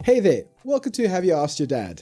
Hey there, welcome to Have You Asked Your Dad?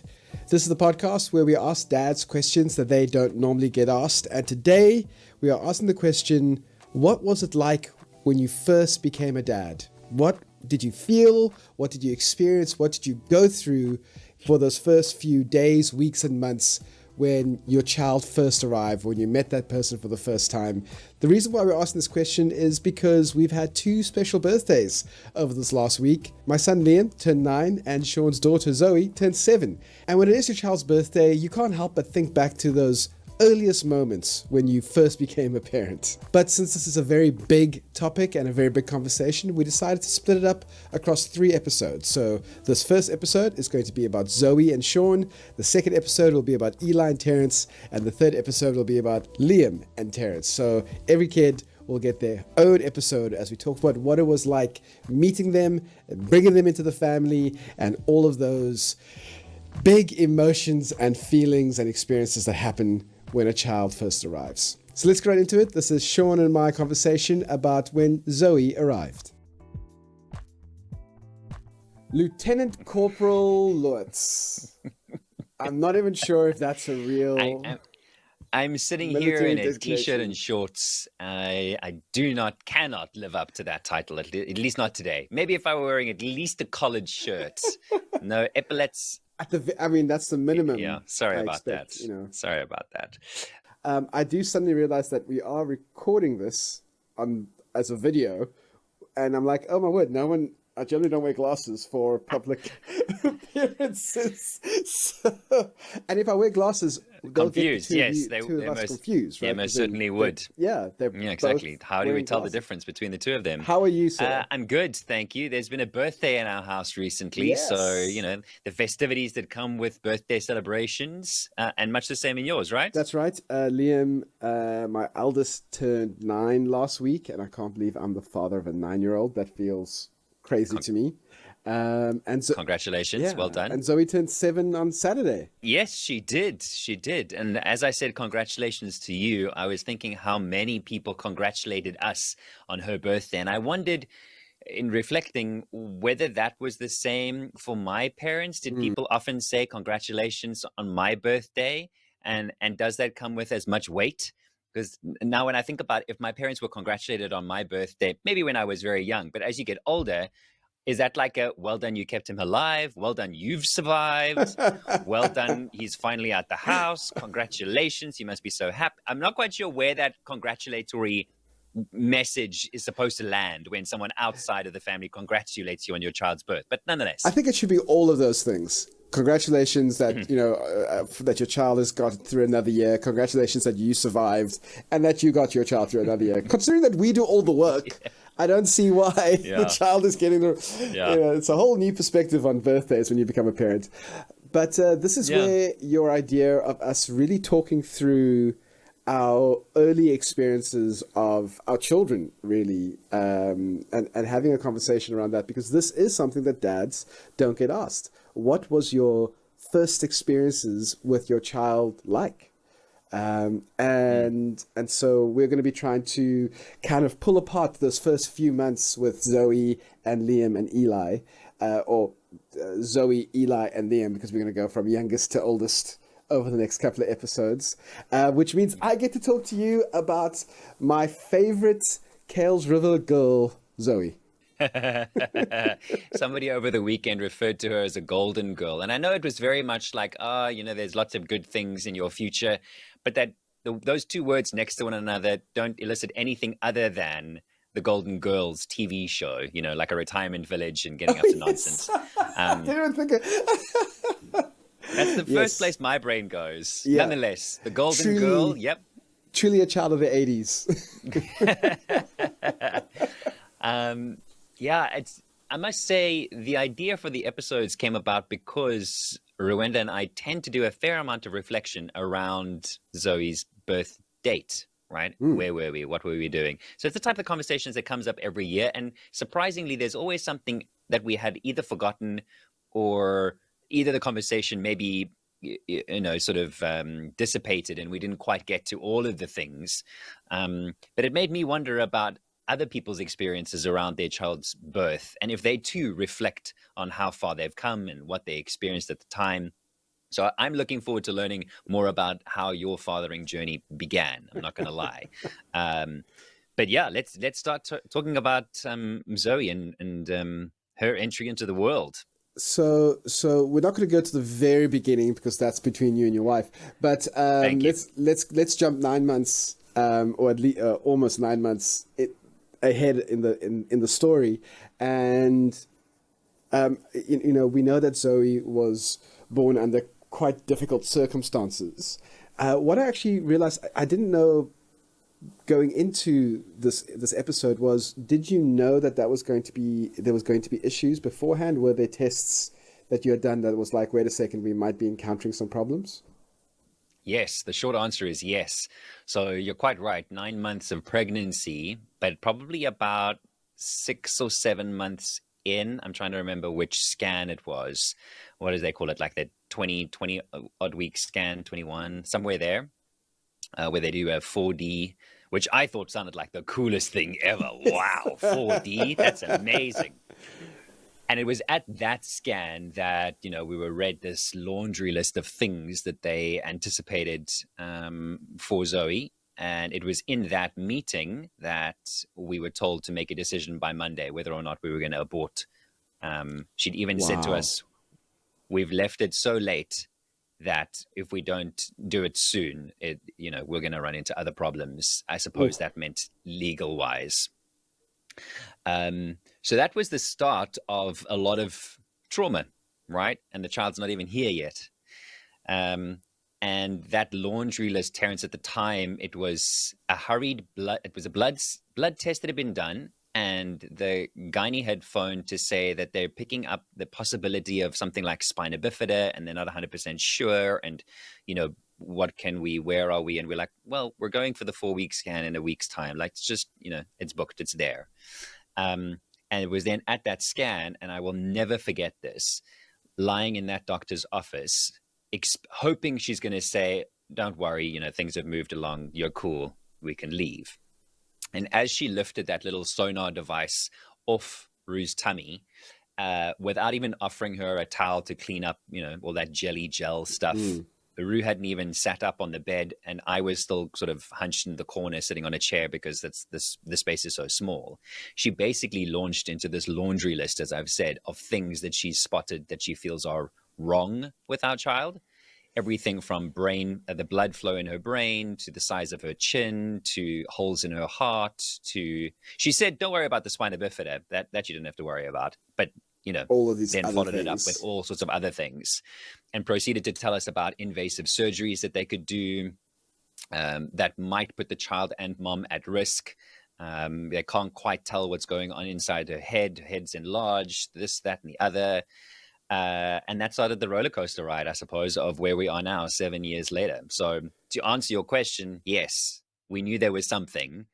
This is the podcast where we ask dads questions that they don't normally get asked. And today we are asking the question, what was it like when you first became a dad? What did you feel? What did you experience? What did you go through for those first few days, weeks, and months when your child first arrived, when you met that person for the first time? The reason why we're asking this question is because we've had two special birthdays over this last week. My son Liam turned 9 and Sean's daughter Zoe turned 7. And when it is your child's birthday, you can't help but think back to those earliest moments when you first became a parent. But since this is a very big topic and a very big conversation, we decided to split it up across 3 episodes. So this first episode is going to be about Zoe and Sean. The second episode will be about Eli and Terrence. And the third episode will be about Liam and Terrence. So every kid will get their own episode as we talk about what it was like meeting them and bringing them into the family and all of those big emotions and feelings and experiences that happen when a child first arrives. So let's get right into it. This is Sean and my conversation about when Zoe arrived. Lieutenant Corporal Lutz. I'm not even sure if that's a real... I'm sitting here in a t-shirt and shorts. I cannot live up to that title, at least not today. Maybe if I were wearing at least a collared shirt. No, epaulets. That's the minimum. Yeah, sorry about that. Sorry about that. I do suddenly realize that we are recording this as a video, and I'm like, oh my word, I generally don't wear glasses for public appearances. And if I wear glasses, they'll confused. Get Yes, they most confused, right? They most certainly would. Yeah, exactly. How do we tell the difference between the two of them? How are you, sir? I'm good, thank you. There's been a birthday in our house recently, yes. So the festivities that come with birthday celebrations, and much the same in yours, right? That's right. Liam, my eldest, turned 9 last week, and I can't believe I'm the father of a 9-year-old. That feels crazy to me. And so, congratulations, yeah, well done. And Zoe turned 7 on Saturday. Yes, she did. And as I said, congratulations to you. I was thinking how many people congratulated us on her birthday. And I wondered, in reflecting, whether that was the same for my parents. Did people often say congratulations on my birthday? And does that come with as much weight? Because now when I think about if my parents were congratulated on my birthday, maybe when I was very young, but as you get older, is that like a, well done, you kept him alive? Well done, you've survived. Well done, he's finally out the house. Congratulations, you must be so happy. I'm not quite sure where that congratulatory message is supposed to land when someone outside of the family congratulates you on your child's birth. But nonetheless, I think it should be all of those things. Congratulations that that your child has got through another year. Congratulations that you survived and that you got your child through another year. Considering that we do all the work, I don't see why the child is getting the. It's a whole new perspective on birthdays when you become a parent. But this is where your idea of us really talking through our early experiences of our children, really, and having a conversation around that, because this is something that dads don't get asked. What was your first experiences with your child like? And so we're going to be trying to kind of pull apart those first few months with Zoe and Liam and Eli, or Zoe, Eli, and Liam, because we're going to go from youngest to oldest over the next couple of episodes, which means I get to talk to you about my favorite Kales River girl, Zoe. Somebody over the weekend referred to her as a golden girl. And I know it was very much like, there's lots of good things in your future, but that those two words next to one another don't elicit anything other than the Golden Girls TV show, like a retirement village and getting up to nonsense. I didn't think That's the first place my brain goes. Yeah. Nonetheless, the Golden Girl, yep. Truly a child of the 80s. I must say the idea for the episodes came about because Rwenda and I tend to do a fair amount of reflection around Zoe's birth date, right? Where were we? What were we doing? So it's the type of conversations that comes up every year. And surprisingly, there's always something that we had either forgotten or either the conversation maybe dissipated and we didn't quite get to all of the things. But it made me wonder about other people's experiences around their child's birth, and if they too reflect on how far they've come and what they experienced at the time. So I'm looking forward to learning more about how your fathering journey began. I'm not going to lie. But yeah, let's start talking about Zoe and her entry into the world. So we're not going to go to the very beginning because that's between you and your wife. But Thank you. let's jump 9 months, or at least almost 9 months ahead in the story, and we know that Zoe was born under quite difficult circumstances. What I actually realized I didn't know going into this episode was, did you know that there was going to be issues beforehand? Were there tests that you had done that was like, wait a second, we might be encountering some problems? Yes, the short answer is yes. So you're quite right. 9 months of pregnancy, but probably about 6 or 7 months in. I'm trying to remember which scan it was. What do they call it? Like the 20 odd week scan, 21, somewhere there, where they do a 4D, which I thought sounded like the coolest thing ever. Wow, 4D, that's amazing. And it was at that scan that, we were read this laundry list of things that they anticipated for Zoe. And it was in that meeting that we were told to make a decision by Monday whether or not we were going to abort. She'd even said to Wow. us, we've left it so late that if we don't do it soon, we're going to run into other problems. I suppose Oof. that meant legal wise. So that was the start of a lot of trauma, right? And the child's not even here yet. And that laundry list, Terence, at the time, it was a hurried blood. It was a blood test that had been done. And the gynae had phoned to say that they're picking up the possibility of something like spina bifida, and they're not 100% sure. And, where are we? And we're like, well, we're going for the 4-week scan in a week's time. Like, it's just, it's booked, it's there. And it was then at that scan, and I will never forget this, lying in that doctor's office, hoping she's going to say, don't worry, things have moved along. You're cool. We can leave. And as she lifted that little sonar device off Rue's tummy, without even offering her a towel to clean up, all that jelly gel stuff, Rue hadn't even sat up on the bed, and I was still sort of hunched in the corner, sitting on a chair because the space is so small. She basically launched into this laundry list, as I've said, of things that she's spotted that she feels are wrong with our child. Everything from the blood flow in her brain, to the size of her chin, to holes in her heart, she said, don't worry about the spina bifida, that you didn't have to worry about. But, All of these then other followed it up things. with all sorts of other things, and proceeded to tell us about invasive surgeries that they could do that might put the child and mom at risk. They can't quite tell what's going on inside her head. Her head's enlarged, this, that, and the other. And that started the roller coaster ride, I suppose, of where we are now, 7 years later. So to answer your question, yes, we knew there was something,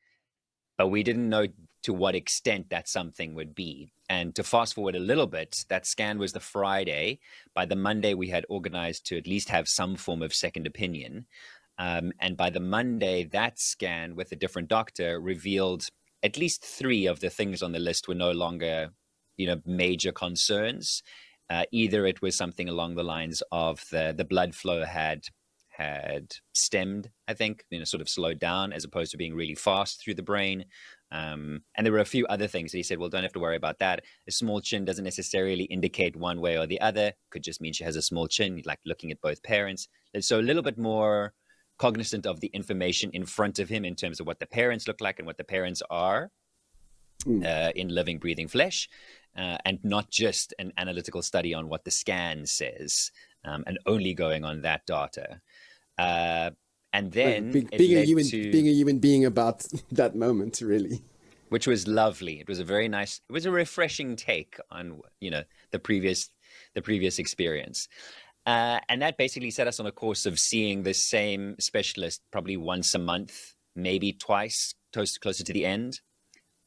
but we didn't know to what extent that something would be. And to fast forward a little bit, that scan was the Friday. By the Monday, we had organized to at least have some form of second opinion. And by the Monday, that scan with a different doctor revealed at least 3 of the things on the list were no longer, major concerns. Either it was something along the lines of the blood flow had stemmed, I think, sort of slowed down as opposed to being really fast through the brain. And there were a few other things. He said, well, don't have to worry about that. A small chin doesn't necessarily indicate one way or the other. Could just mean she has a small chin, like looking at both parents. And so a little bit more cognizant of the information in front of him in terms of what the parents look like and what the parents are in living, breathing flesh. And not just an analytical study on what the scan says, and only going on that data. And then Being a human being about that moment, really. Which was lovely. It was a refreshing take on, the previous experience. And that basically set us on a course of seeing the same specialist probably once a month, maybe twice, closer to the end.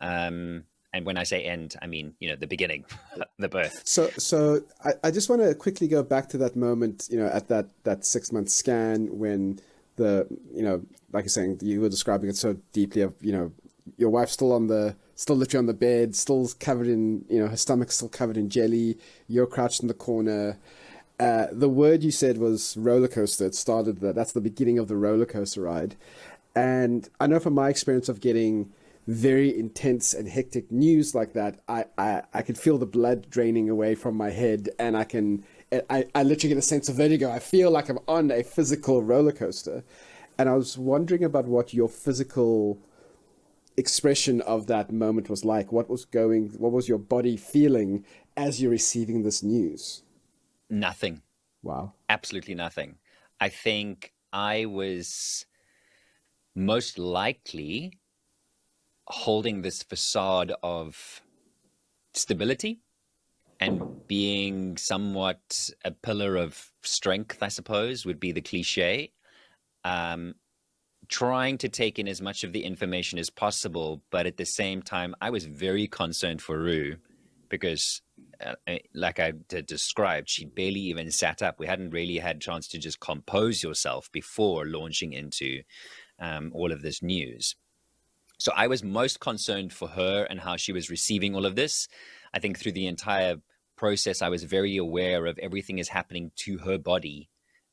And when I say end, I mean, the beginning, the birth. So I just want to quickly go back to that moment, at that 6-month scan when like you're saying, you were describing it so deeply of, your wife's still literally on the bed, still covered in, her stomach's still covered in jelly. You're crouched in the corner. The word you said was roller coaster. It started that's the beginning of the roller coaster ride. And I know from my experience of getting very intense and hectic news like that, I can feel the blood draining away from my head, and I literally get a sense of vertigo. I feel like I'm on a physical roller coaster. And I was wondering about what your physical expression of that moment was like. What was your body feeling as you're receiving this news? Nothing. Wow. Absolutely nothing. I think I was most likely holding this facade of stability and being somewhat a pillar of strength, I suppose, would be the cliche. Um, Trying to take in as much of the information as possible, but at the same time, I was very concerned for Rue because, like I described, she barely even sat up. We hadn't really had a chance to just compose yourself before launching into all of this news. So I was most concerned for her and how she was receiving all of this. I think through the entire process, I was very aware of everything is happening to her body,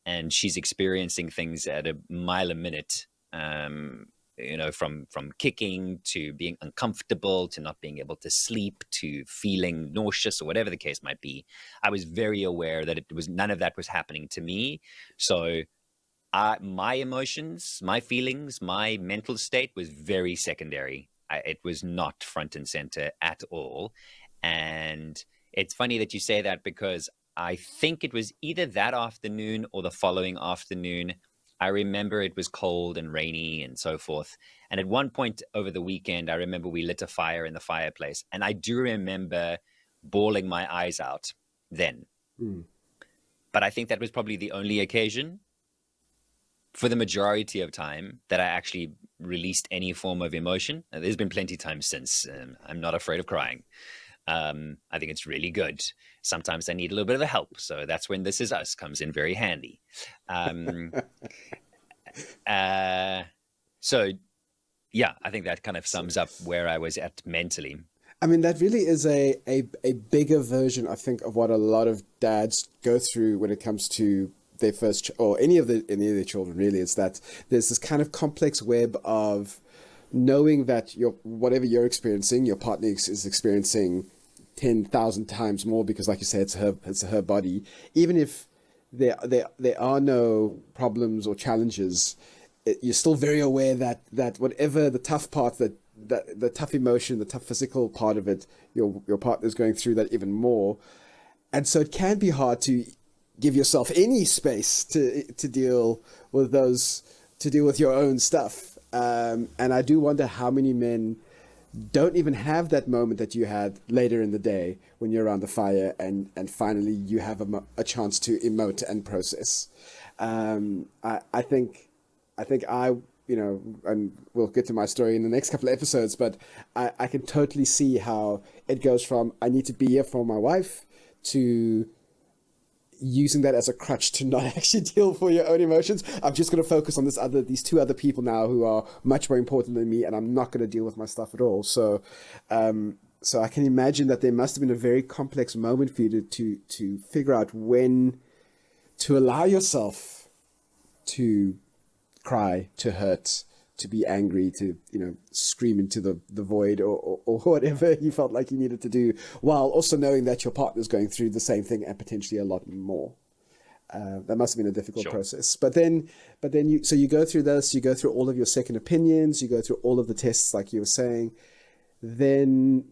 and she's experiencing things at a mile a minute. From kicking to being uncomfortable to not being able to sleep to feeling nauseous or whatever the case might be. I was very aware that none of that was happening to me. So my emotions, my feelings, my mental state was very secondary. It was not front and center at all. And it's funny that you say that because I think it was either that afternoon or the following afternoon. I remember it was cold and rainy and so forth. And at one point over the weekend, I remember we lit a fire in the fireplace. And I do remember bawling my eyes out then. Mm. But I think that was probably the only occasion for the majority of time that I actually released any form of emotion. Now, there's been plenty of times since. I'm not afraid of crying. I think it's really good. Sometimes I need a little bit of help. So that's when This Is Us comes in very handy. So, yeah, I think that kind of sums up where I was at mentally. I mean, that really is a bigger version, I think, of what a lot of dads go through when it comes to their first or any of their children. Really, it's that there's this kind of complex web of knowing that whatever you're experiencing, your partner is experiencing 10,000 times more, because, like you say, it's her body. Even if there are no problems or challenges, you're still very aware that whatever the tough part, that the tough emotion, the tough physical part of it, your partner's going through that even more. And so it can be hard to give yourself any space to deal with your own stuff. And I do wonder how many men don't even have that moment that you had later in the day when you're around the fire and finally you have a chance to emote and process. I think and we'll get to my story in the next couple of episodes, but I can totally see how it goes from I need to be here for my wife to using that as a crutch to not actually deal for your own emotions. I'm just going to focus on these two other people now who are much more important than me, and I'm not going to deal with my stuff at all. So I can imagine that there must have been a very complex moment for you to figure out when to allow yourself to cry, to hurt, to be angry, to scream into the void or whatever you felt like you needed to do, while also knowing that your partner's going through the same thing and potentially a lot more. That must have been a difficult process. But then you go through this, you go through all of your second opinions, you go through all of the tests, like you were saying. Then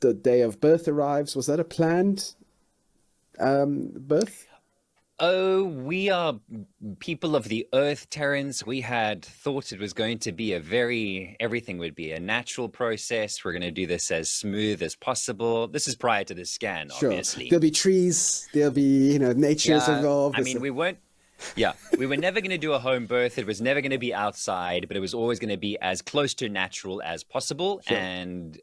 the day of birth arrives. Was that a planned birth? Oh, we are people of the earth, Terence. We had thought it was going to be everything would be a natural process. We're going to do this as smooth as possible. This is prior to the scan, Sure. obviously. There'll be trees, there'll be, nature's involved. I mean, we were never going to do a home birth. It was never going to be outside, but it was always going to be as close to natural as possible. Sure. And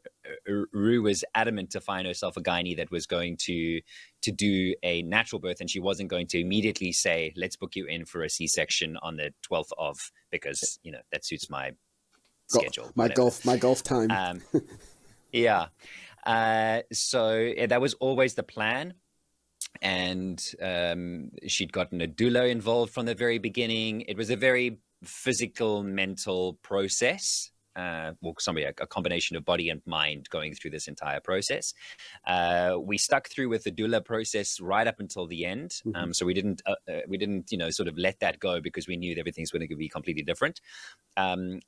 Rue was adamant to find herself a gynae that was going to do a natural birth, and she wasn't going to immediately say, let's book you in for a C-section on the 12th of, because, that suits my schedule. My golf time. Yeah. So that was always the plan. And she'd gotten a doula involved from the very beginning. It was a very physical, mental process. A combination of body and mind going through this entire process. We stuck through with the doula process right up until the end. So we didn't, sort of let that go because we knew everything's going to be completely different. And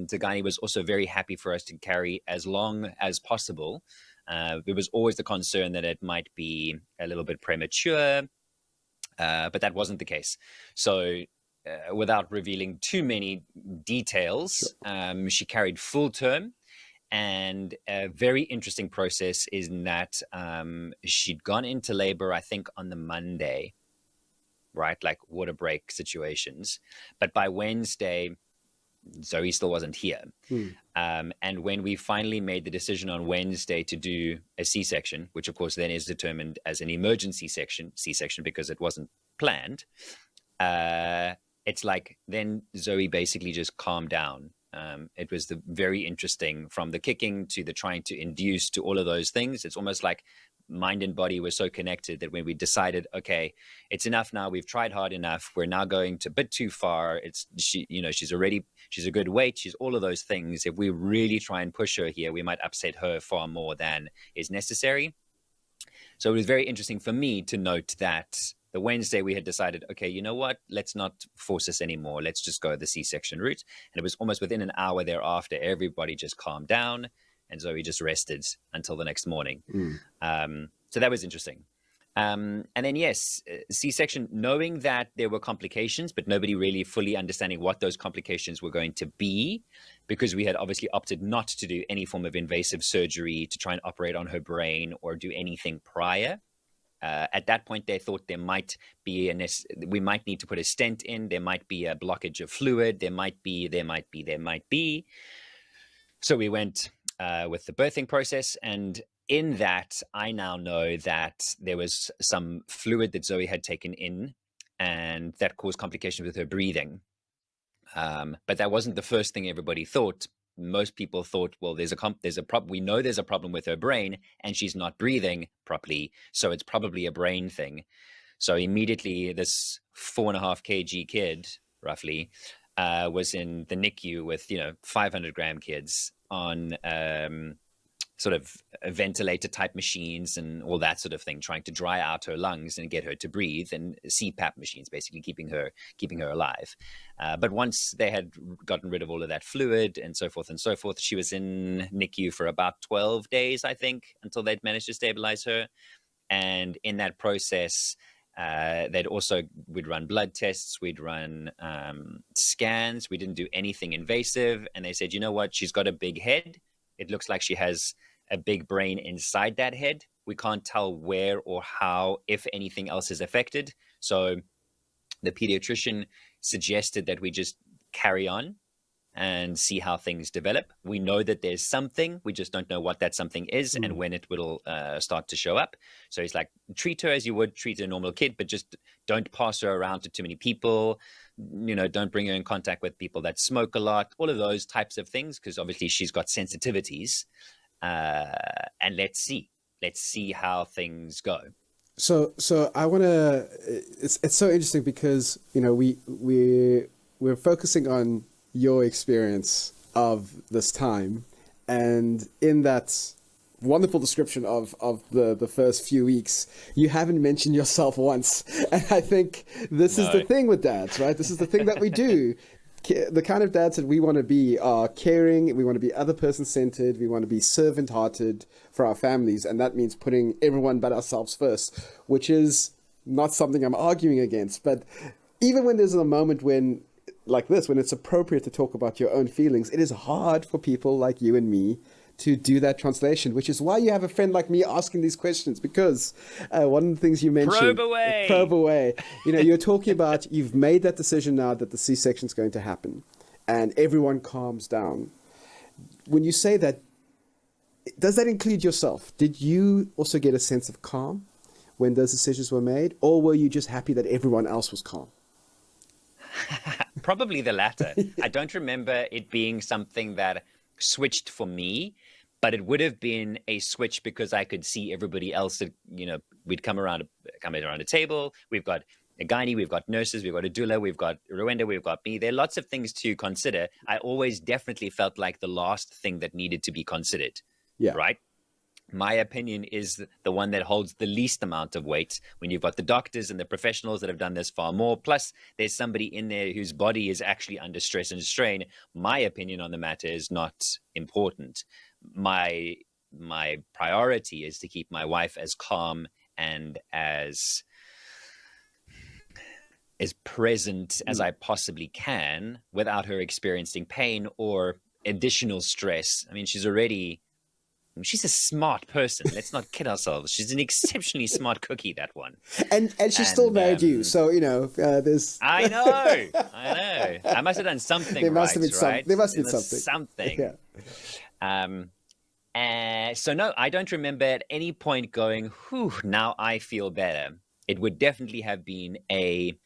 Dagani was also very happy for us to carry as long as possible. There was always the concern that it might be a little bit premature, but that wasn't the case. So without revealing too many details, she carried full term. And a very interesting process is that she'd gone into labor, I think, on the Monday, right? Like water break situations. But by Wednesday, Zoe still wasn't here. And when we finally made the decision on Wednesday to do a C-section, which of course then is determined as an emergency C-section because it wasn't planned, it's like then Zoe basically just calmed down. It was very interesting, from the kicking to the trying to induce to all of those things. It's almost like mind and body were so connected that when we decided, okay, it's enough now, we've tried hard enough, we're now going to a bit too far. She's a good weight, she's all of those things. If we really try and push her here, we might upset her far more than is necessary. So it was very interesting for me to note that the Wednesday we had decided, okay, you know what, let's not force this anymore. Let's just go the C-section route. And it was almost within an hour thereafter, everybody just calmed down and Zoe just rested until the next morning. So that was interesting. And then, yes, C-section, knowing that there were complications, but nobody really fully understanding what those complications were going to be, because we had obviously opted not to do any form of invasive surgery to try and operate on her brain or do anything prior. At that point, they thought there might be we might need to put a stent in. There might be a blockage of fluid. There might be. So we went with the birthing process, and in that, I now know that there was some fluid that Zoe had taken in, and that caused complications with her breathing. But that wasn't the first thing everybody thought. Most people thought, well, there's a problem. We know there's a problem with her brain, and she's not breathing properly, so it's probably a brain thing. So immediately, this 4.5 kg kid, roughly, was in the NICU with 500-gram kids on sort of ventilator type machines and all that sort of thing, trying to dry out her lungs and get her to breathe, and CPAP machines, basically keeping her alive. But once they had gotten rid of all of that fluid and so forth, she was in NICU for about 12 days, I think, until they'd managed to stabilize her. And in that process, we'd run blood tests, we'd run scans. We didn't do anything invasive. And they said, you know what? She's got a big head. It looks like she has a big brain inside that head. We can't tell where or how, if anything else is affected. So the pediatrician suggested that we just carry on and see how things develop. We know that there's something, we just don't know what that something is and when it will start to show up. So he's like, treat her as you would treat a normal kid, but just don't pass her around to too many people. Don't bring her in contact with people that smoke a lot, all of those types of things, because obviously she's got sensitivities. And let's see how things go. So I want to, it's so interesting because, we're focusing on your experience of this time, and in that wonderful description of the first few weeks, you haven't mentioned yourself once. And I think this is the thing with dads, right? This is the thing that we do. The kind of dads that we want to be are caring, we want to be other person centered, we want to be servant hearted for our families, and that means putting everyone but ourselves first, which is not something I'm arguing against. But even when there's a moment when it's appropriate to talk about your own feelings, it is hard for people like you and me to do that translation, which is why you have a friend like me asking these questions, because one of the things you mentioned... Probe away. You're talking about, you've made that decision now that the C-section is going to happen, and everyone calms down. When you say that, does that include yourself? Did you also get a sense of calm when those decisions were made, or were you just happy that everyone else was calm? Probably the latter. I don't remember it being something that switched for me, but it would have been a switch because I could see everybody else that, we'd come around a table. We've got a gynae, we've got nurses, we've got a doula, we've got Rwanda, we've got me. There are lots of things to consider. I always definitely felt like the last thing that needed to be considered. Yeah. Right? My opinion is the one that holds the least amount of weight when you've got the doctors and the professionals that have done this far more. Plus, there's somebody in there whose body is actually under stress and strain. My opinion on the matter is not important. My priority is to keep my wife as calm and as present as I possibly can without her experiencing pain or additional stress. I mean, she's a smart person. Let's not kid ourselves. She's an exceptionally smart cookie, that one. And she still married you. So, there's... I know. I must have done something There must right, have been right? There must have been something. Yeah. So no, I don't remember at any point going, whew, now I feel better. It would definitely have been a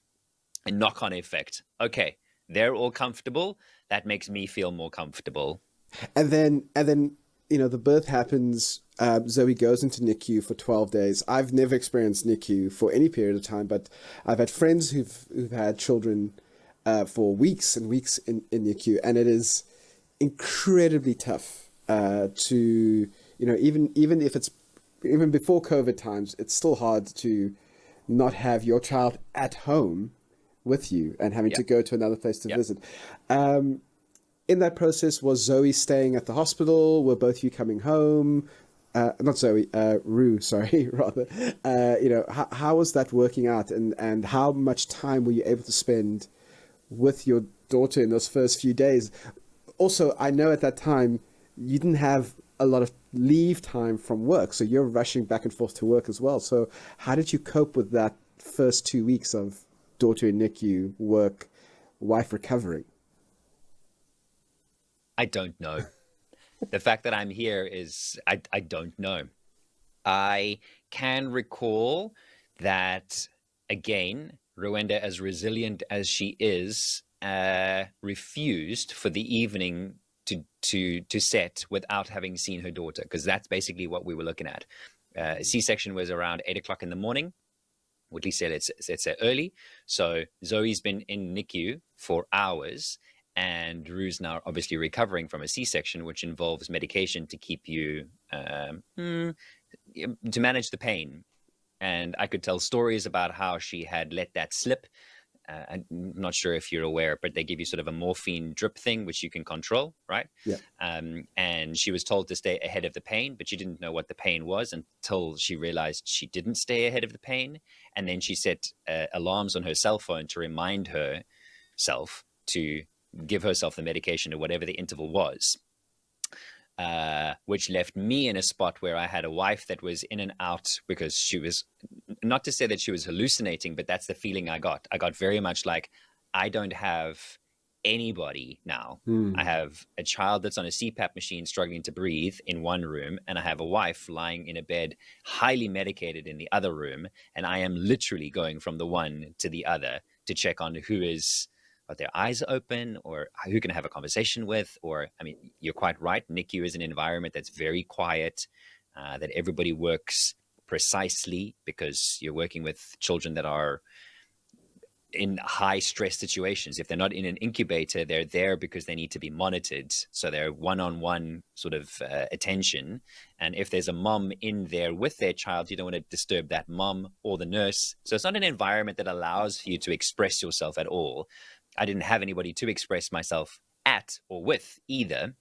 knock-on effect. Okay, they're all comfortable. That makes me feel more comfortable. And then the birth happens. Zoe goes into NICU for 12 days. I've never experienced NICU for any period of time, but I've had friends who've had children for weeks and weeks in NICU, and it is incredibly tough to, even if it's even before COVID times, it's still hard to not have your child at home with you and having to go to another place to visit. In that process, was Zoe staying at the hospital? Were both you coming home? Not Zoe, Rue, sorry, rather. How was that working out? And how much time were you able to spend with your daughter in those first few days? Also, I know at that time, you didn't have a lot of leave time from work, so you're rushing back and forth to work as well. So how did you cope with that first 2 weeks of daughter in NICU, work, wife recovering? I don't know. The fact that I'm here is I don't know. I can recall that, again, Rwanda, as resilient as she is, refused for the evening to set without having seen her daughter, because that's basically what we were looking at. C-section was around 8 o'clock in the morning. Or at least it's early. So Zoe's been in NICU for hours, and Rue's now obviously recovering from a C-section, which involves medication to keep you, to manage the pain. And I could tell stories about how she had let that slip. I'm not sure if you're aware, but they give you sort of a morphine drip thing, which you can control, right? Yeah. And she was told to stay ahead of the pain, but she didn't know what the pain was until she realized she didn't stay ahead of the pain. And then she set alarms on her cell phone to remind herself to give herself the medication or whatever the interval was. Which left me in a spot where I had a wife that was in and out because she was, not to say that she was hallucinating, but that's the feeling I got. I got very much like, I don't have anybody now. I have a child that's on a CPAP machine struggling to breathe in one room, and I have a wife lying in a bed highly medicated in the other room, and I am literally going from the one to the other to check on who is got their eyes open or who can I have a conversation with. Or, I mean, you're quite right. NICU is an environment that's very quiet, that everybody works precisely because you're working with children that are in high stress situations. If they're not in an incubator, they're there because they need to be monitored. So they're one-on-one sort of attention. And if there's a mom in there with their child, you don't want to disturb that mom or the nurse. So it's not an environment that allows you to express yourself at all. I didn't have anybody to express myself at or with either.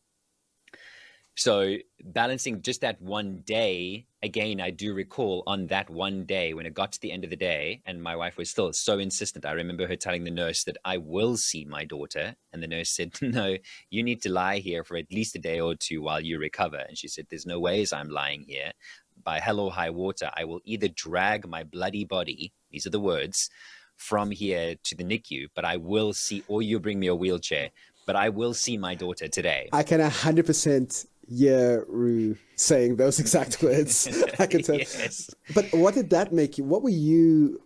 So balancing just that one day, again, I do recall on that one day when it got to the end of the day and my wife was still so insistent. I remember her telling the nurse that I will see my daughter. And the nurse said, no, you need to lie here for at least a day or two while you recover. And she said, there's no ways I'm lying here. By hell or high water, I will either drag my bloody body, these are the words, from here to the NICU, but I will see, or you bring me a wheelchair, but I will see my daughter today. I can 100% hear Rue saying those exact words. I can tell. Yes. But what did that make you? What were you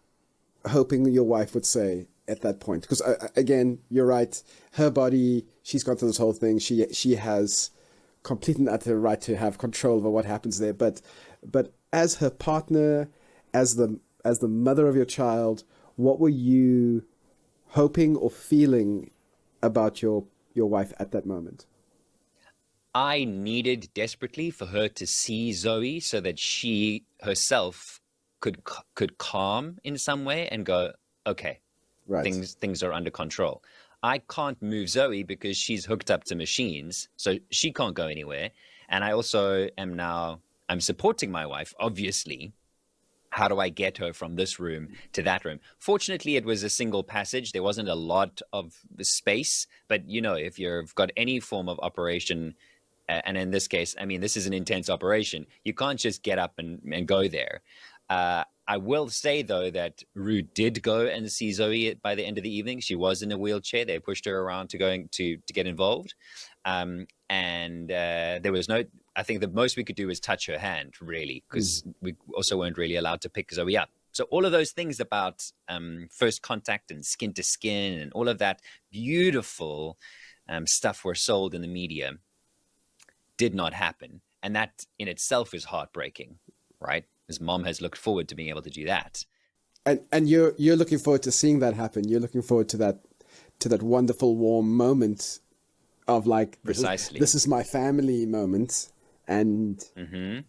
hoping your wife would say at that point? Because again, you're right. Her body, she's gone through this whole thing. She has complete and utter right to have control over what happens there. But as her partner, as the mother of your child, what were you hoping or feeling about your wife at that moment? I needed desperately for her to see Zoe so that she herself could calm in some way and go, okay, Right. things are under control. I can't move Zoe because she's hooked up to machines, so she can't go anywhere. And I also I'm supporting my wife, obviously. How do I get her from this room to that room? Fortunately, it was a single passage. There wasn't a lot of space, but if you've got any form of operation, and in this case, I mean, this is an intense operation. You can't just get up and go there. I will say, though, that Rue did go and see Zoe by the end of the evening. She was in a wheelchair. They pushed her around to get involved. And there was I think the most we could do was touch her hand, really, because we also weren't really allowed to pick Zoe up. So all of those things about first contact and skin to skin and all of that beautiful stuff we're sold in the media did not happen. And that in itself is heartbreaking, right? Because mom has looked forward to being able to do that. And you're looking forward to seeing that happen. You're looking forward to that wonderful, warm moment of like, precisely, this is my family moment. And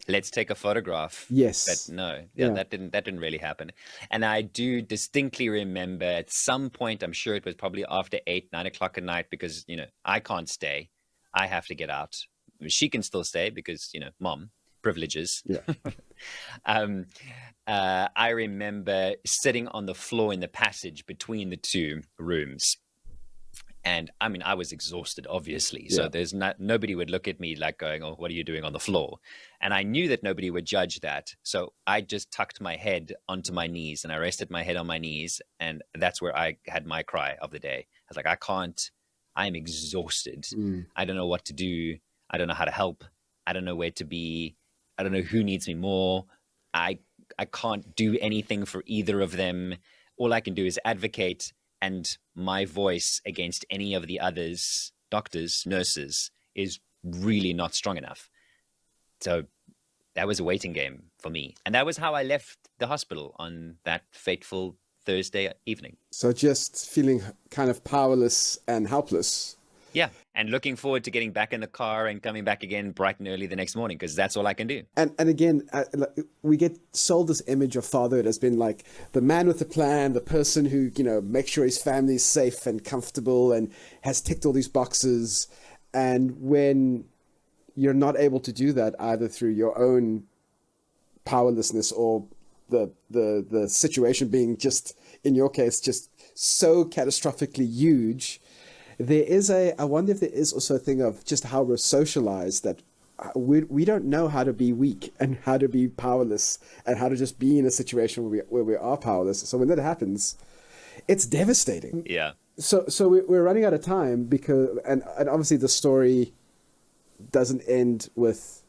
let's take a photograph. Yes. But no, that didn't really happen. And I do distinctly remember at some point, I'm sure it was probably after 8, 9 o'clock at night, because, I can't stay. I have to get out. She can still stay because, mom, privileges. Yeah. I remember sitting on the floor in the passage between the two rooms. And I mean, I was exhausted, obviously. So there's nobody would look at me like going, oh, what are you doing on the floor? And I knew that nobody would judge that. So I just tucked my head onto my knees and I rested my head on my knees. And that's where I had my cry of the day. I was like, I'm exhausted. I don't know what to do. I don't know how to help. I don't know where to be. I don't know who needs me more. I can't do anything for either of them. All I can do is advocate, and my voice against any of the others, doctors, nurses, is really not strong enough. So that was a waiting game for me. And that was how I left the hospital on that fateful Thursday evening. So just feeling kind of powerless and helpless. Yeah. And looking forward to getting back in the car and coming back again bright and early the next morning, because that's all I can do. And again, we get sold this image of fatherhood as being like the man with the plan, the person who, makes sure his family is safe and comfortable and has ticked all these boxes. And when you're not able to do that, either through your own powerlessness or the situation being just, in your case, just so catastrophically huge, there is I wonder if there is also a thing of just how we're socialized that we don't know how to be weak and how to be powerless and how to just be in a situation where we are powerless. So when that happens, it's devastating. Yeah. So we're running out of time because and obviously the story doesn't end with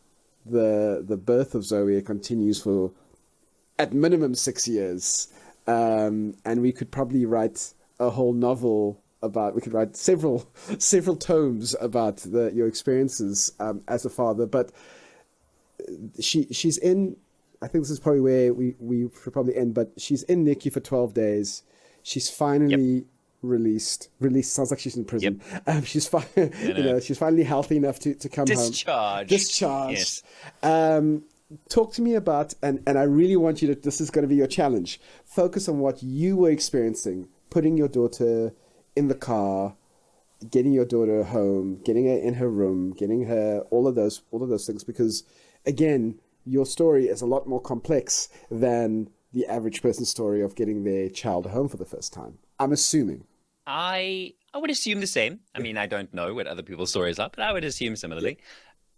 the birth of Zoe. It continues for at minimum 6 years, and we could probably write a whole novel about. We could write several tomes about your experiences as a father. But she's in. I think this is probably where we should probably end. But she's in NICU for 12 days. She's finally released. Released sounds like she's in prison. Yep. She's she's finally healthy enough to come home. Discharged. Yes. Talk to me about, and I really want you to, this is going to be your challenge. Focus on what you were experiencing, putting your daughter in the car, getting your daughter home, getting her in her room, getting her all of those things, because again, your story is a lot more complex than the average person's story of getting their child home for the first time. I'm assuming. I would assume the same. I mean, I don't know what other people's stories are, but I would assume similarly.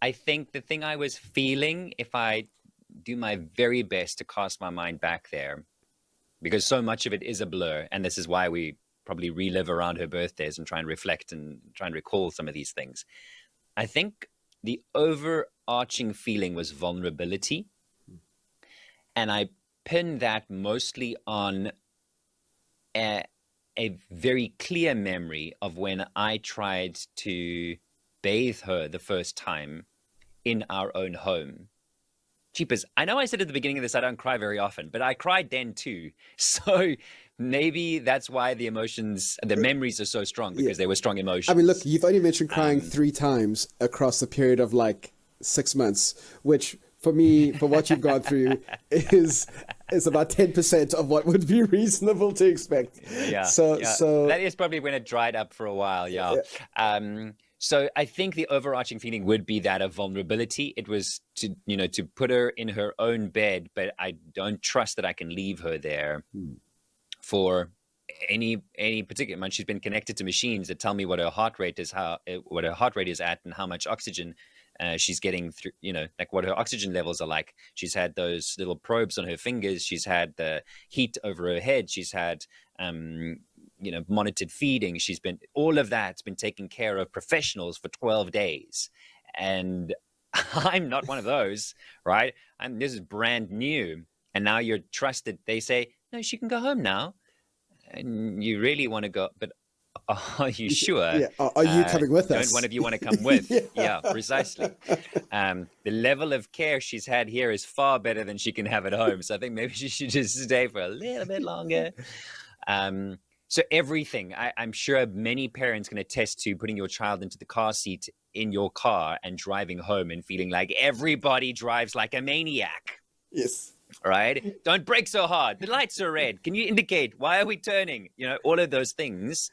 I think the thing I was feeling, if I do my very best to cast my mind back there, because so much of it is a blur, and this is why we probably relive around her birthdays and try and reflect and try and recall some of these things. I think the overarching feeling was vulnerability. And I pinned that mostly on a a very clear memory of when I tried to bathe her the first time in our own home. Jeepers, I know I said at the beginning of this I don't cry very often, but I cried then too. So maybe that's why the memories are so strong, because they were strong emotions. I mean, look, you've only mentioned crying 3 times across the period of like 6 months, which for me, for what you've gone through, is about 10% of what would be reasonable to expect. Yeah. So that is probably when it dried up for a while. Yeah. So I think the overarching feeling would be that of vulnerability. It was to put her in her own bed, but I don't trust that I can leave her there for any particular month. She's been connected to machines that tell me what her heart rate is, at, and how much oxygen she's getting through, like what her oxygen levels are like. She's had those little probes on her fingers. She's had the heat over her head. She's had monitored feeding. All of that's been taken care of professionals for 12 days. And I'm not one of those, right? This is brand new. And now you're trusted. They say, no, she can go home now. And you really want to go, but are you sure? Yeah. Are you coming with us? Don't one of you want to come with? Yeah. Precisely. The level of care she's had here is far better than she can have at home. So I think maybe she should just stay for a little bit longer. So everything, I'm sure many parents can attest to putting your child into the car seat in your car and driving home and feeling like everybody drives like a maniac. Yes. Right? Don't brake so hard. The lights are red. Can you indicate? Why are we turning? All of those things.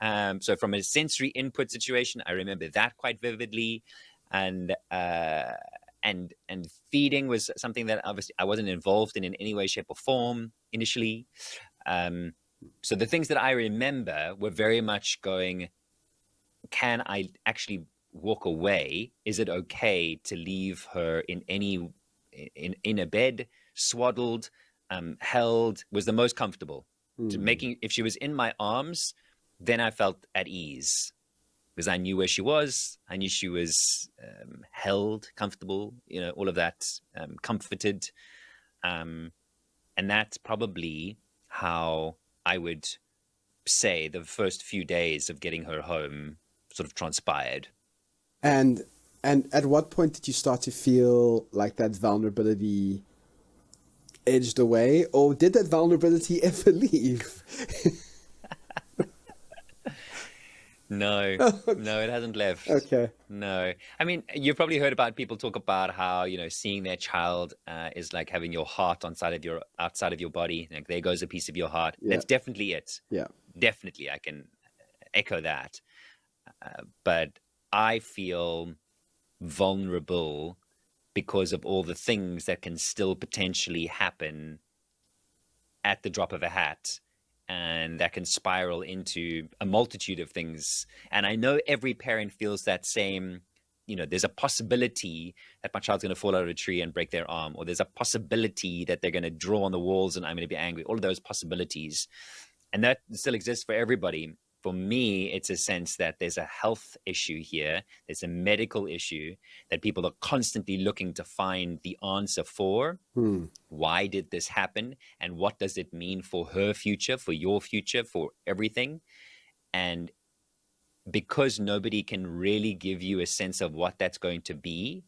So from a sensory input situation, I remember that quite vividly. And feeding was something that obviously I wasn't involved in any way, shape, or form initially. So the things that I remember were very much going, can I actually walk away? Is it okay to leave her in a bed, swaddled, held, was the most comfortable. If she was in my arms, then I felt at ease because I knew where she was. I knew she was held, comfortable, all of that, comforted. And that's probably how I would say the first few days of getting her home sort of transpired. And at what point did you start to feel like that vulnerability edged away, or did that vulnerability ever leave? No, it hasn't left. Okay. No. I mean, you've probably heard about people talk about how, seeing their child is like having your heart outside of your body. Like, there goes a piece of your heart. Yeah. That's definitely it. Yeah. Definitely. I can echo that. But I feel vulnerable because of all the things that can still potentially happen at the drop of a hat. And that can spiral into a multitude of things. And I know every parent feels that same, there's a possibility that my child's going to fall out of a tree and break their arm, or there's a possibility that they're going to draw on the walls and I'm going to be angry. All of those possibilities. And that still exists for everybody. For me, it's a sense that there's a health issue here. There's a medical issue that people are constantly looking to find the answer for. Why did this happen? And what does it mean for her future, for your future, for everything? And because nobody can really give you a sense of what that's going to be,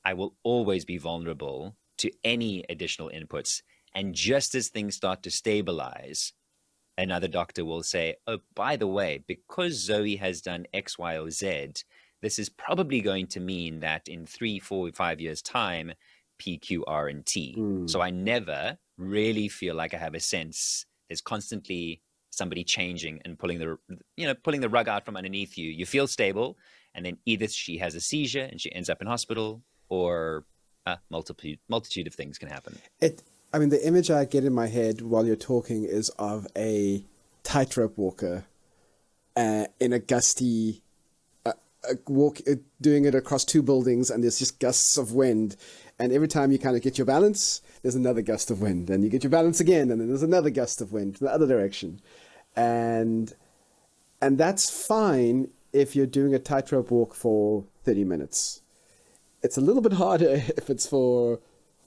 I will always be vulnerable to any additional inputs. And just as things start to stabilize, another doctor will say, oh, by the way, because Zoe has done X, Y, or Z, this is probably going to mean that in 3, 4, 5 years' time, P, Q, R, and T. So I never really feel like I have a sense. There's constantly somebody changing and pulling the rug out from underneath you. You feel stable, and then either she has a seizure and she ends up in hospital, or a multitude of things can happen. The image I get in my head while you're talking is of a tightrope walker in a gusty walk, doing it across 2 buildings, and there's just gusts of wind. And every time you kind of get your balance, there's another gust of wind. And you get your balance again, and then there's another gust of wind in the other direction. And that's fine if you're doing a tightrope walk for 30 minutes. It's a little bit harder if it's for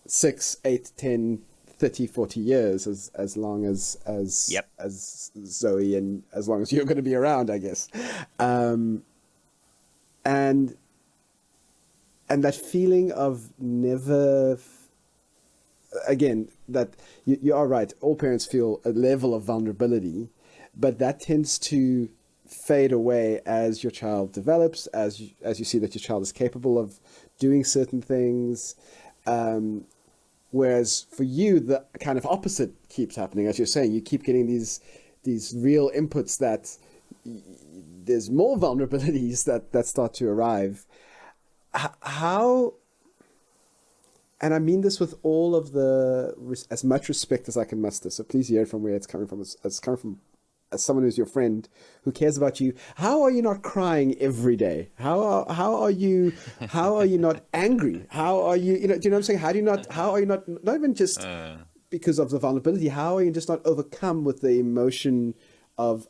6, 8, 10, 30, 40 years, as long Yep. as Zoe, and as long as you're going to be around, I guess. And that feeling of never, again, that you are right, all parents feel a level of vulnerability, but that tends to fade away as your child develops, as you see that your child is capable of doing certain things. Whereas for you, the kind of opposite keeps happening. As you're saying, you keep getting these real inputs that there's more vulnerabilities that start to arrive. How, and I mean this with all of as much respect as I can muster, so please hear from where it's coming from. It's coming from as someone who's your friend, who cares about you. How are you not crying every day? How are you not angry? How are you, do you know what I'm saying? How are you not even just because of the vulnerability, how are you just not overcome with the emotion of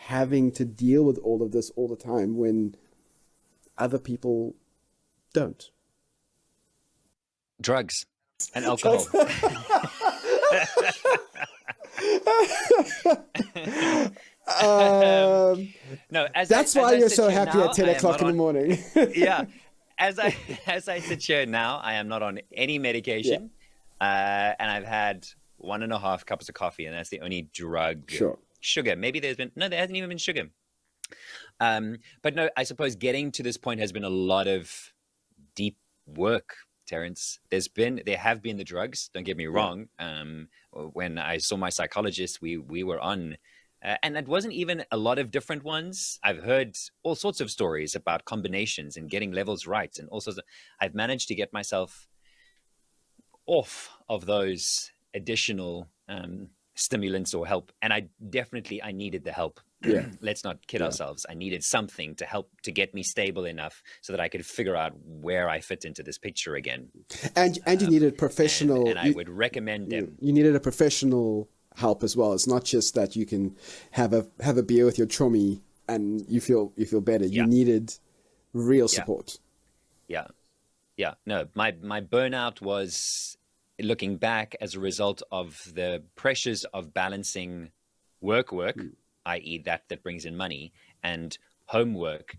having to deal with all of this all the time when other people don't? Drugs and alcohol. No, that's why you're so happy now, at 10 o'clock in the morning. Yeah. As I sit here now, I am not on any medication. Yeah. And I've had 1.5 cups of coffee, and that's the only drug. Sure. Sugar. Maybe there hasn't even been sugar. But no, I suppose getting to this point has been a lot of deep work, Terence. There have been the drugs, don't get me wrong. When I saw my psychologist, we were on, and it wasn't even a lot of different ones. I've heard all sorts of stories about combinations and getting levels right, and also I've managed to get myself off of those additional stimulants or help, and I needed the help. Yeah. Let's not kid ourselves. I needed something to help to get me stable enough so that I could figure out where I fit into this picture again. And you needed professional. And I would recommend them. You needed a professional help as well. It's not just that you can have a beer with your chummy and you feel better. You needed real support. Yeah. No, my burnout was, looking back, as a result of the pressures of balancing work, i.e. that brings in money, and homework,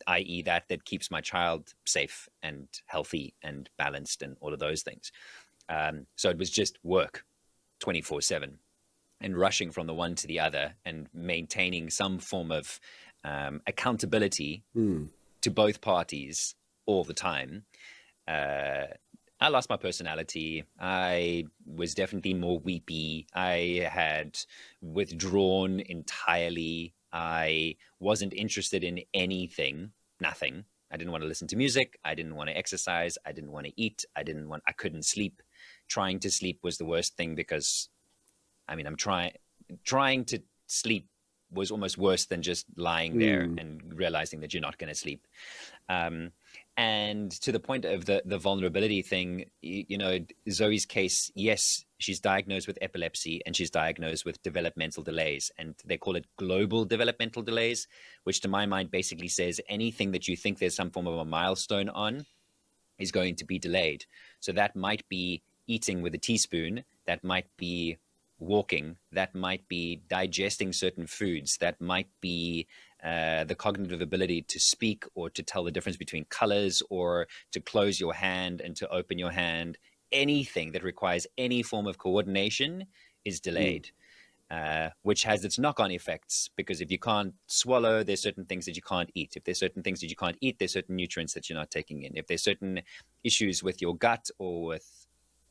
i.e. that keeps my child safe and healthy and balanced and all of those things. So it was just work 24/7 and rushing from the one to the other and maintaining some form of accountability to both parties all the time. I lost my personality. I was definitely more weepy. I had withdrawn entirely. I wasn't interested in anything, nothing. I didn't want to listen to music. I didn't want to exercise. I didn't want to eat. I couldn't sleep. Trying to sleep was the worst thing, because I'm trying to sleep was almost worse than just lying there and realizing that you're not going to sleep. And to the point of the vulnerability thing, Zoe's case, yes, she's diagnosed with epilepsy and she's diagnosed with developmental delays, and they call it global developmental delays, which to my mind basically says anything that you think there's some form of a milestone on is going to be delayed. So that might be eating with a teaspoon, that might be walking, that might be digesting certain foods, that might be the cognitive ability to speak or to tell the difference between colors or to close your hand and to open your hand. Anything that requires any form of coordination is delayed, which has its knock-on effects, because if you can't swallow, there's certain things that you can't eat. If there's certain things that you can't eat, there's certain nutrients that you're not taking in. If there's certain issues with your gut or with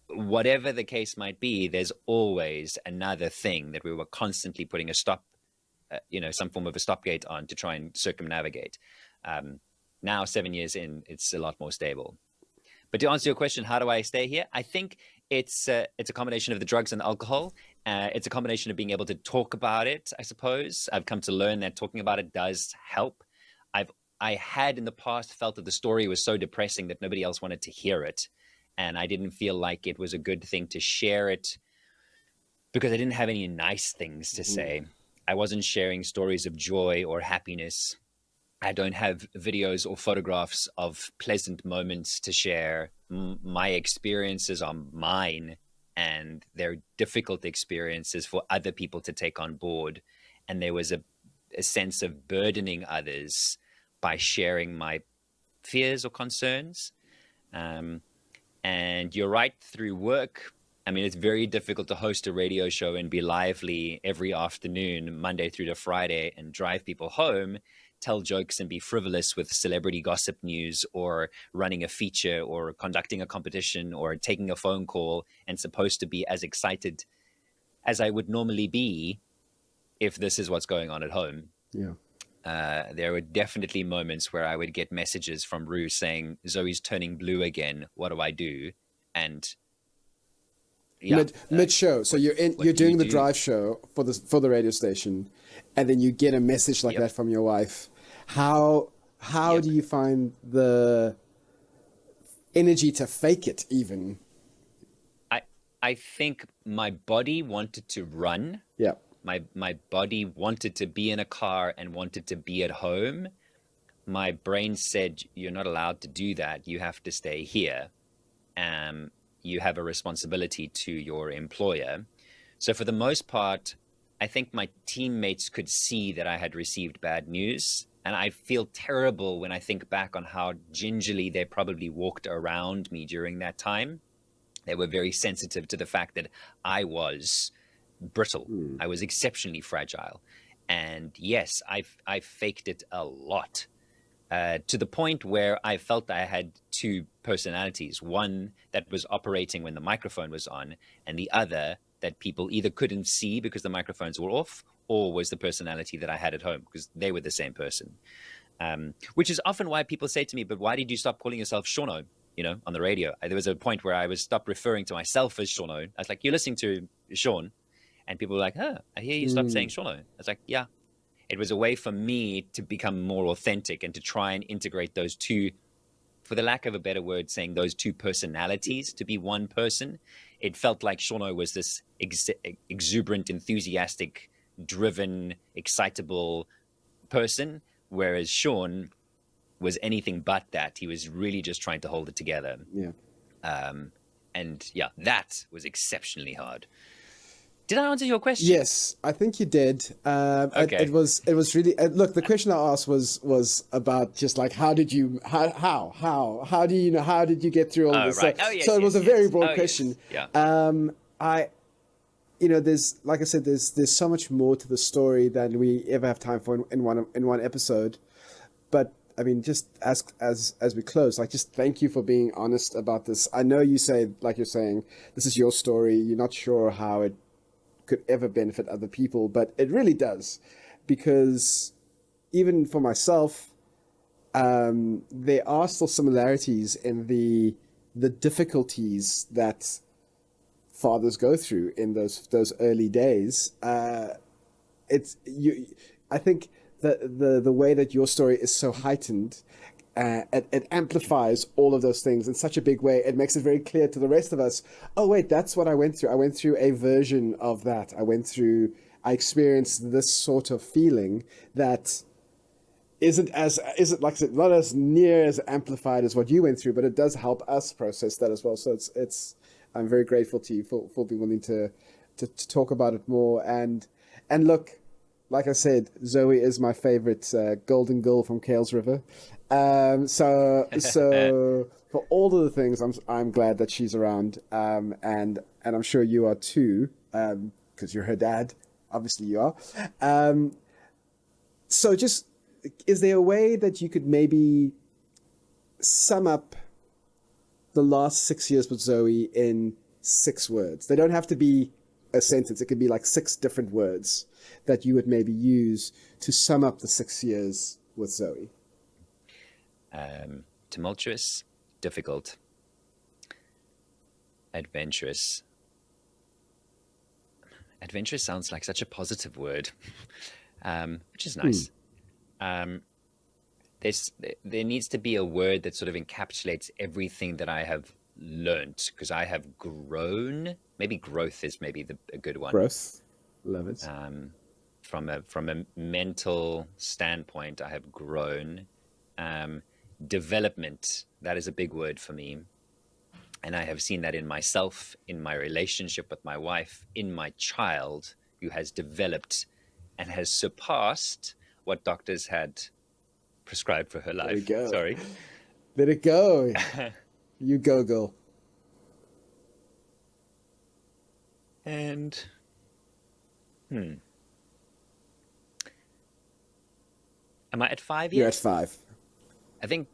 whatever the case might be, there's always another thing that we were constantly putting a stop, some form of a stopgate on to try and circumnavigate. Now, 7 years in, it's a lot more stable. But to answer your question, how do I stay here? I think it's a combination of the drugs and the alcohol. It's a combination of being able to talk about it, I suppose. I've come to learn that talking about it does help. I had in the past felt that the story was so depressing that nobody else wanted to hear it. And I didn't feel like it was a good thing to share it because I didn't have any nice things to say. I wasn't sharing stories of joy or happiness. I don't have videos or photographs of pleasant moments to share. My experiences are mine, and they're difficult experiences for other people to take on board. And there was a sense of burdening others by sharing my fears or concerns. And you're right, through work, I mean, it's very difficult to host a radio show and be lively every afternoon, Monday through to Friday, and drive people home, tell jokes and be frivolous with celebrity gossip news, or running a feature, or conducting a competition, or taking a phone call, and supposed to be as excited as I would normally be if this is what's going on at home. Yeah. There were definitely moments where I would get messages from Rue saying, Zoe's turning blue again. What do I do? And yeah, mid show. So you're doing the drive show for the radio station, and then you get a message like that from your wife. How do you find the energy to fake it even? I think my body wanted to run. Yeah. My body wanted to be in a car and wanted to be at home. My brain said, you're not allowed to do that. You have to stay here. You have a responsibility to your employer. So for the most part, I think my teammates could see that I had received bad news. And I feel terrible when I think back on how gingerly they probably walked around me during that time. They were very sensitive to the fact that I was brittle. I was exceptionally fragile. And yes, I faked it a lot, to the point where I felt I had two personalities, one that was operating when the microphone was on, and the other that people either couldn't see because the microphones were off, or was the personality that I had at home, because they were the same person. Which is often why people say to me, but why did you stop calling yourself Shauno, on the radio? There was a point where I was stopped referring to myself as Shauno. I was like, you're listening to Sean. And people were like, I hear you stopped saying Shauno. I was like, yeah. It was a way for me to become more authentic and to try and integrate those two, for the lack of a better word, saying those two personalities to be one person. It felt like Shauno was this exuberant, enthusiastic, driven, excitable person, whereas Sean was anything but that. He was really just trying to hold it together. Yeah. And yeah, that was exceptionally hard. Did I answer your question? Yes, I think you did. Okay. It was really look. The question I asked was about just like how did you how do you how did you get through all of this? Right. So it was a very broad question. Yes. Yeah. There's, like I said, there's so much more to the story than we ever have time for in one episode. But I mean, just as we close, like, just thank you for being honest about this. I know you say, like you're saying, this is your story. You're not sure how it could ever benefit other people, but it really does, because even for myself, there are still similarities in the difficulties that fathers go through in those early days. I think that the way that your story is so heightened, it amplifies all of those things in such a big way. It makes it very clear to the rest of us, oh wait, that's what I went through. I went through a version of that. I experienced this sort of feeling that isn't like I said, not as near as amplified as what you went through, but it does help us process that as well. So I'm very grateful to you for being willing to talk about it more. And look, like I said, Zoe is my favorite golden girl from Kales River. So for all of the things, I'm glad that she's around. And I'm sure you are too, because you're her dad. Obviously you are. So just, is there a way that you could maybe sum up the last 6 years with Zoe in 6 words? They don't have to be a sentence. It could be like 6 different words that you would maybe use to sum up the 6 years with Zoe. Tumultuous, difficult, adventurous. Adventurous sounds like such a positive word, which is nice. There needs to be a word that sort of encapsulates everything that I have learned, because I have grown. Maybe growth is maybe a good one. Growth, love it. From a mental standpoint, I have grown. Development, that is a big word for me. And I have seen that in myself, in my relationship with my wife, in my child who has developed and has surpassed what doctors had prescribed for her There we life. go. Sorry. Let it go. You go, girl. And am I at 5 yet? You're at 5. I think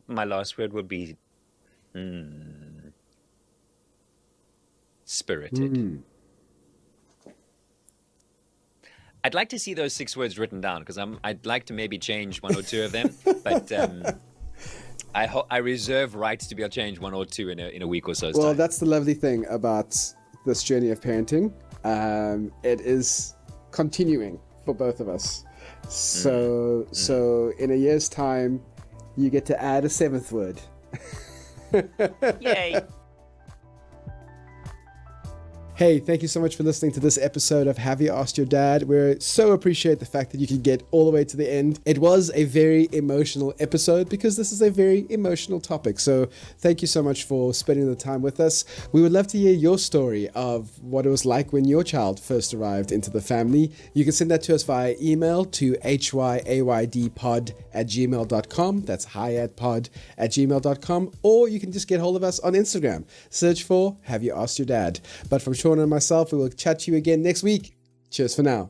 my last word would be spirited. I'd like to see those 6 words written down because I'd like to maybe change 1 or 2 of them, but I reserve rights to be able to change 1 or 2 in a week or so's Well, time. that's the lovely thing about this journey of parenting. It is continuing for both of us. So in a year's time, you get to add a 7th word. Yay! Hey, thank you so much for listening to this episode of Have You Asked Your Dad? We so appreciate the fact that you could get all the way to the end. It was a very emotional episode because this is a very emotional topic. So thank you so much for spending the time with us. We would love to hear your story of what it was like when your child first arrived into the family. You can send that to us via email to hyaydpod@gmail.com. That's hyatpod@gmail.com. Or you can just get hold of us on Instagram. Search for Have You Asked Your Dad? But from Sean and myself, we will chat to you again next week. Cheers for now.